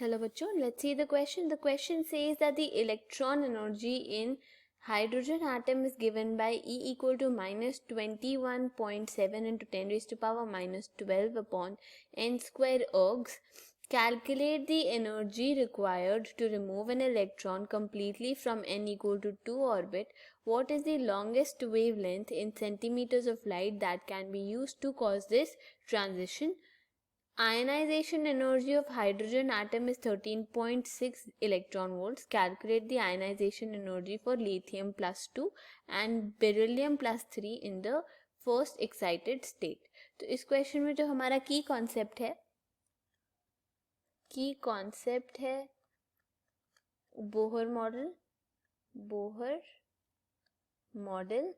Hello bachcho, let's see the question. The question says that the electron energy in hydrogen atom is given by E equal to minus 21.7 into 10 raised to power minus 12 upon n square ergs. Calculate the energy required to remove an electron completely from n equal to 2 orbit. What is the longest wavelength in centimeters of light that can be used to cause this transition? Ionization energy of hydrogen atom is 13.6 electron volts. Calculate the ionization energy for lithium plus 2 and beryllium plus 3 in the first excited state. तो इस question में जो हमारा की concept है Bohr model.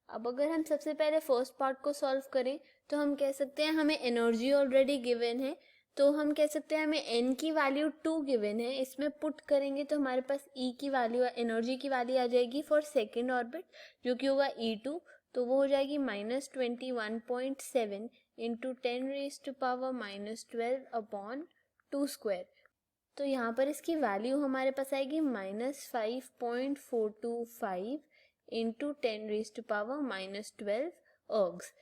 अब अगर हम सबसे पहले फर्स्ट पार्ट को सॉल्व करें तो हम कह सकते हैं हमें एनर्जी ऑलरेडी गिवन है, तो हम कह सकते हैं हमें n की वैल्यू 2 गिवन है, इसमें पुट करेंगे तो हमारे पास E की वैल्यू, एनर्जी की वैल्यू आ जाएगी फॉर सेकेंड ऑर्बिट जो कि होगा E2, तो वो हो जाएगी minus 21.7 into 10 raise to power minus 12 upon 2 square. तो यहाँ पर इसकी वैल्यू हमारे पास आएगी minus 5.425 into 10 raise to power minus 12 ergs.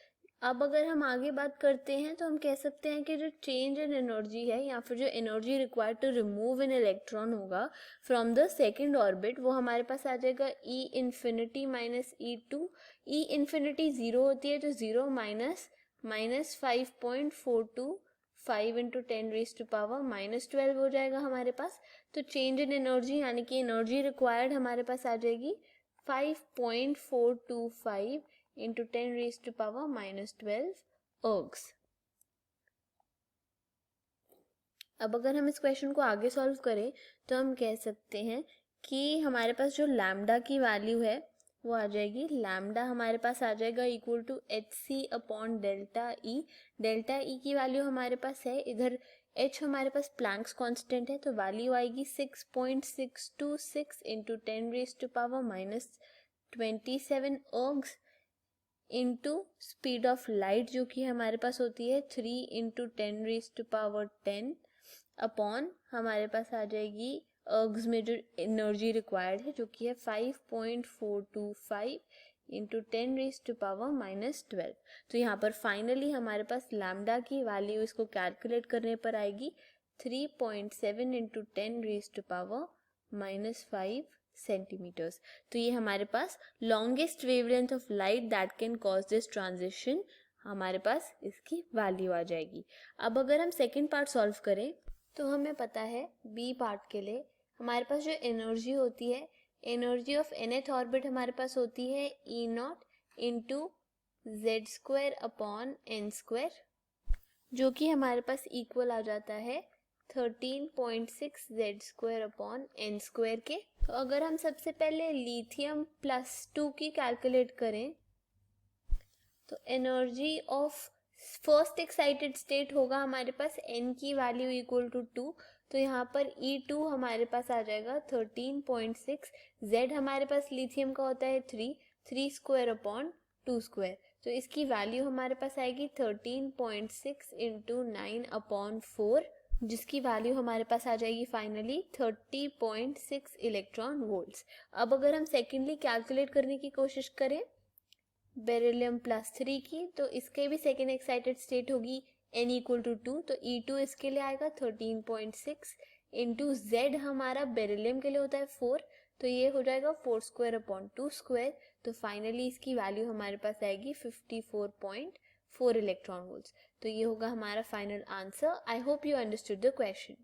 अब अगर हम आगे बात करते हैं तो हम कह सकते हैं कि जो चेंज इन एनर्जी है या फिर जो energy required to remove an electron होगा फ्रॉम द सेकेंड ऑर्बिट वो हमारे पास आ जाएगा E infinity minus E2। E infinity 0 होती है तो 0 minus 5.425 into 10 raise to power minus 12 हो जाएगा हमारे पास। तो चेंज इन एनर्जी यानी कि एनर्जी रिक्वायर्ड हमारे पास आ जाएगी 5.425 into 10 raise to power minus 12 ergs. अब अगर हम इस क्वेश्चन को आगे सॉल्व करें तो हम कह सकते हैं कि हमारे पास जो लैम्डा की वैल्यू है वो आ जाएगी, लैम्डा हमारे पास आ जाएगा equal to HC upon delta E. Delta E की वैल्यू हमारे पास है, इधर H हमारे पास प्लैंक्स कांस्टेंट है तो वैल्यू आएगी 6.626 into 10 raise to power minus 27 ergs into speed of light जो कि हमारे पास होती है 3 into 10 raise to power 10 upon हमारे पास आ जाएगी अर्ग्स में जो एनर्जी रिक्वायर्ड है जो कि है 5.425 into 10 raise to power minus 12। तो यहाँ पर फाइनली हमारे पास लैम्डा की वैल्यू इसको कैलकुलेट करने पर आएगी 3.7 into 10 raise to power minus 5 centimetres. तो ये हमारे पास longest wavelength of light that can cause this transition, हमारे पास इसकी वैल्यू आ जाएगी। अब अगर हम सेकेंड पार्ट सॉल्व करें तो हमें पता है बी पार्ट के लिए हमारे पास जो एनर्जी होती है, एनर्जी ऑफ nth ऑर्बिट हमारे पास होती है E0 into Z square upon N square जो कि हमारे पास इक्वल आ जाता है 13.6 Z square upon N square के। तो अगर हम सबसे पहले लिथियम प्लस 2 की कैलकुलेट करें तो energy of first excited state होगा हमारे पास n की वैल्यू इक्वल टू 2, तो यहाँ पर E2 हमारे पास आ जाएगा 13.6, Z हमारे पास लिथियम का होता है 3 स्क्वायर अपॉन 2 स्क्वायर, तो इसकी वैल्यू हमारे पास आएगी 13.6 इंटू 9 अपॉन 4 जिसकी वैल्यू हमारे पास आ जाएगी फाइनली 30.6 इलेक्ट्रॉन वोल्ट्स। अब अगर हम सेकेंडली कैलकुलेट करने की कोशिश करें बेरिलियम प्लस 3 की तो इसके भी सेकेंड एक्साइटेड स्टेट होगी n इक्वल टू 2, तो E2 इसके लिए आएगा 13.6 इंटू जेड हमारा बेरिलियम के लिए होता है 4, तो ये हो जाएगा 4 स्क्वायर अपॉन 2 स्क्वायर, तो फाइनली इसकी वैल्यू हमारे पास आएगी 54.4 इलेक्ट्रॉन वोल्ट्स। तो ये होगा हमारा final answer. I hope you understood the question.